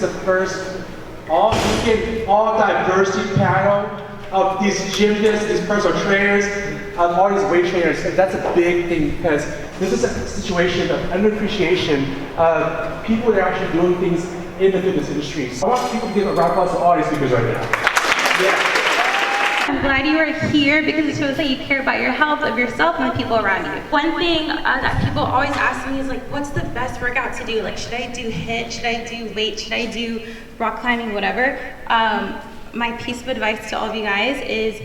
is the first all-weekend, all-diversity panel of these gymnasts, these personal trainers, all these weight trainers. And that's a big thing because this is a situation of underappreciation of people that are actually doing things in the fitness industry. So I want people to give a round of applause to all these speakers right now. Yeah. I'm glad you are here because it shows that you care about your health, of yourself, and the people around you. One thing that people always ask me is like, what's the best workout to do? Like, should I do HIIT? Should I do weight? Should I do rock climbing? Whatever. My piece of advice to all of you guys is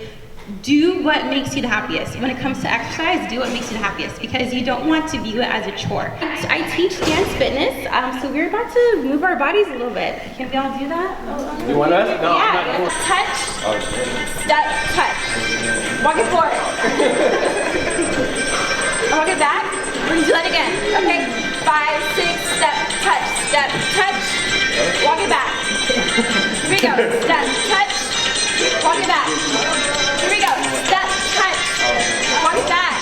do what makes you the happiest. When it comes to exercise, do what makes you the happiest because you don't want to view it as a chore. I teach dance fitness, so we're about to move our bodies a little bit. Can we all do that? You want us? No, yeah. I'm not. Touch, step, touch. Walk it forward. Walk it back. We're gonna do that again. Okay, 5, 6, step, touch, step, touch. Walk it back. Here we go. Step, touch. Walk it back. Here we go. Step, touch. Walk it back.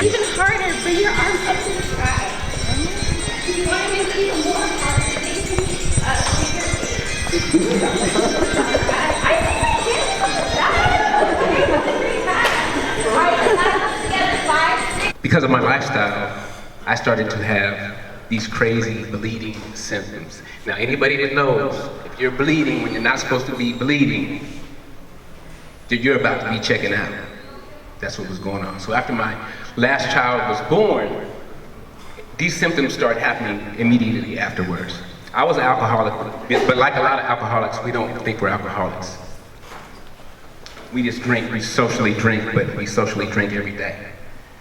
Even harder. Bring your arms up to the sky. If you want to make it even more hard, Because of my lifestyle, I started to have these crazy bleeding symptoms. Now, anybody that knows, if you're bleeding when you're not supposed to be bleeding, that you're about to be checking out. That's what was going on. So after my last child was born, these symptoms started happening immediately afterwards. I was an alcoholic, but like a lot of alcoholics, we don't think we're alcoholics. We just drink, we socially drink, but we socially drink every day.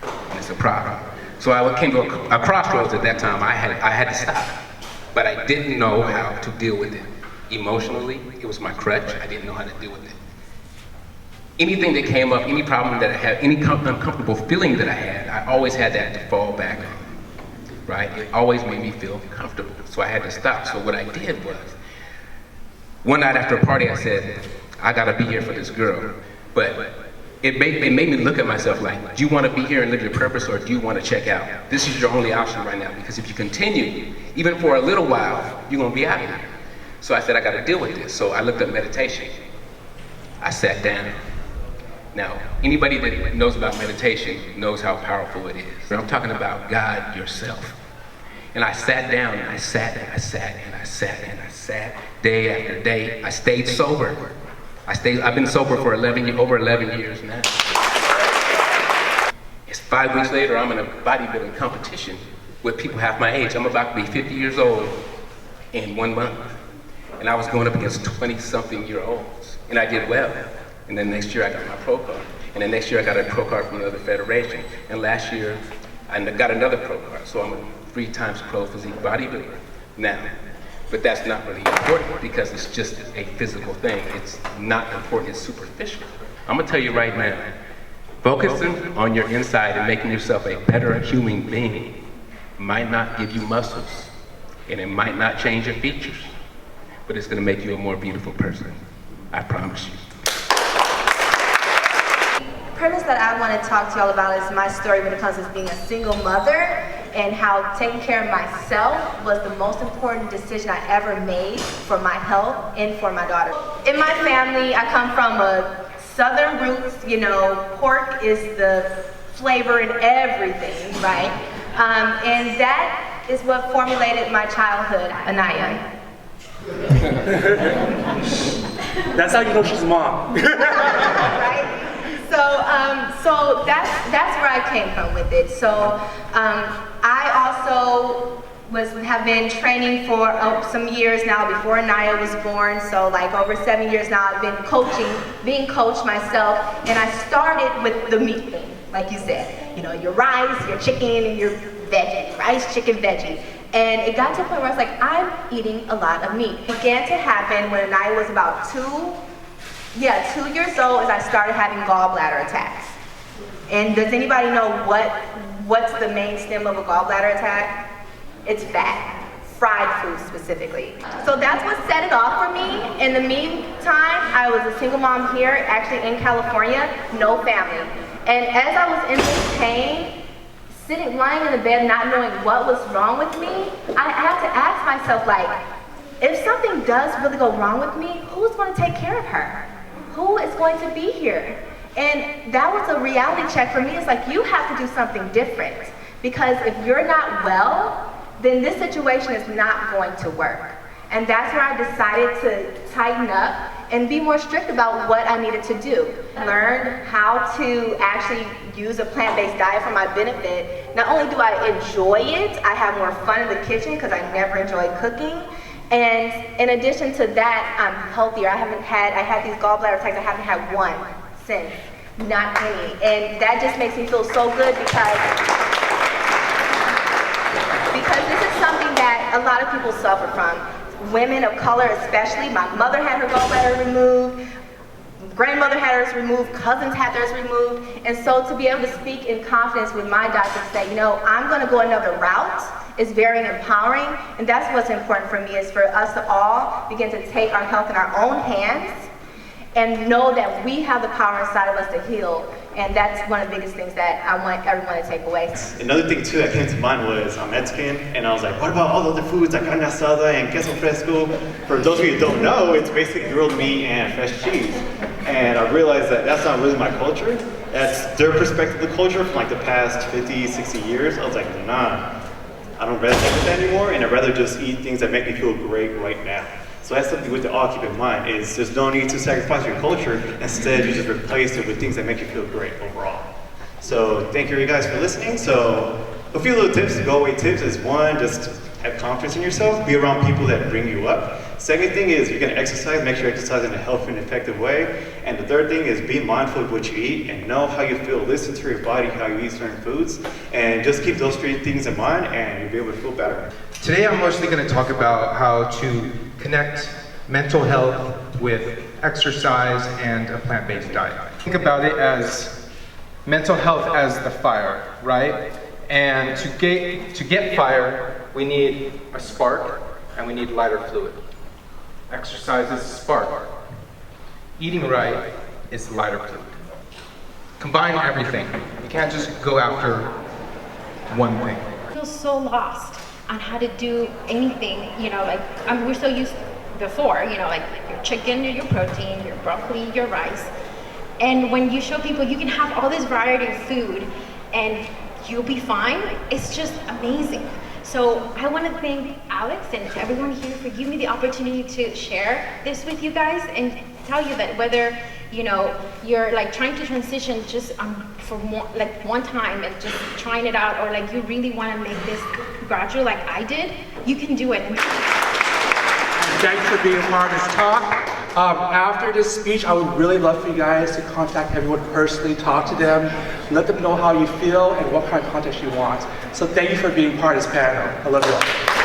And it's a problem. So I came to a crossroads at that time. I had to stop, but I didn't know how to deal with it. Emotionally, it was my crutch. I didn't know how to deal with it. Anything that came up, any problem that I had, any uncomfortable feeling that I had, I always had that to fall back on, right? It always made me feel comfortable, so I had to stop. So what I did was, one night after a party, I said, I gotta be here for this girl. But it made me look at myself like, do you wanna be here and live your purpose, or do you wanna check out? This is your only option right now, because if you continue, even for a little while, you're gonna be out of here. So I said, I gotta deal with this. So I looked up meditation. I sat down. Now, anybody that knows about meditation knows how powerful it is. I'm talking about God yourself. And I sat down, and I sat, and I sat, and I sat, and I sat, day after day. I stayed sober. I've been sober for over 11 years now. It's 5 weeks later, I'm in a bodybuilding competition with people half my age. I'm about to be 50 years old in 1 month. And I was going up against 20-something-year-olds, and I did well. And then next year I got my pro card. And then next year I got a pro card from another federation. And last year I got another pro card. So I'm a 3 times pro physique bodybuilder now. But that's not really important because it's just a physical thing. It's not important, it's superficial. I'm gonna tell you right now, focusing on your inside and making yourself a better human being might not give you muscles, and it might not change your features, but it's gonna make you a more beautiful person. I promise you. The premise that I want to talk to y'all about is my story when it comes to being a single mother and how taking care of myself was the most important decision I ever made for my health and for my daughter. In my family, I come from a southern roots, you know, pork is the flavor in everything, right? And that is what formulated my childhood, Anaya. That's how you know she's mom. Right? So that's where I came from with it. So I also have been training for some years now before Anaya was born. So like over 7 years now, I've been being coached myself, and I started with the meat thing, like you said. You know, your rice, your chicken, and your veggie, rice, chicken, veggie. And it got to a point where I was like, I'm eating a lot of meat. It began to happen when Anaya was about 2 years old, as I started having gallbladder attacks. And does anybody know what's the main stem of a gallbladder attack? It's fat, fried food specifically. So that's what set it off for me. In the meantime, I was a single mom here, actually in California, no family. And as I was in this pain, lying in the bed not knowing what was wrong with me, I had to ask myself, like, if something does really go wrong with me, who's going to take care of her? Who is going to be here? And that was a reality check for me. It's like, you have to do something different. Because if you're not well, then this situation is not going to work. And that's where I decided to tighten up and be more strict about what I needed to do. Learn how to actually use a plant-based diet for my benefit. Not only do I enjoy it, I have more fun in the kitchen because I never enjoyed cooking. And in addition to that, I'm healthier. I had these gallbladder attacks, I haven't had one since, not any. And that just makes me feel so good because this is something that a lot of people suffer from. Women of color especially. My mother had her gallbladder removed, grandmother had hers removed, cousins had theirs removed. And so to be able to speak in confidence with my doctor and say, you know, I'm gonna go another route is very empowering. And that's what's important for me, is for us to all begin to take our health in our own hands and know that we have the power inside of us to heal. And that's one of the biggest things that I want everyone to take away. Another thing too that came to mind was I'm Mexican, and I was like, what about all the other foods like carne asada and queso fresco? For those of you who don't know, it's basically grilled meat and fresh cheese. And I realized that that's not really my culture. That's their perspective of the culture from like the past 50, 60 years. I was like, nah, I don't resonate with that anymore, and I'd rather just eat things that make me feel great right now. So that's something we have to all keep in mind, is there's no need to sacrifice your culture. Instead, you just replace it with things that make you feel great overall. So thank you guys for listening. So a few little tips, go-away tips is one, just have confidence in yourself, be around people that bring you up. Second thing is, you're gonna exercise, make sure you exercise in a healthy and effective way. And the third thing is be mindful of what you eat and know how you feel. Listen to your body, how you eat certain foods, and just keep those three things in mind and you'll be able to feel better. Today I'm mostly going to talk about how to connect mental health with exercise and a plant-based diet. Think about it as mental health as the fire, right? And to get fire, we need a spark and we need lighter fluid. Exercise is a spark. Eating right is lighter fluid. Combine everything. You can't just go after one thing. I feel so lost on how to do anything, you know, like we're so used before, you know, like your chicken, your protein, your broccoli, your rice. And when you show people you can have all this variety of food and you'll be fine, it's just amazing. So I want to thank Alex and everyone here for giving me the opportunity to share this with you guys and tell you that whether, you know, you're like trying to transition just for one time and just trying it out, or like you really want to make this gradual like I did, you can do it. Thanks for being a part of this talk. After this speech, I would really love for you guys to contact everyone personally, talk to them, let them know how you feel and what kind of context you want. So thank you for being part of this panel. I love you all.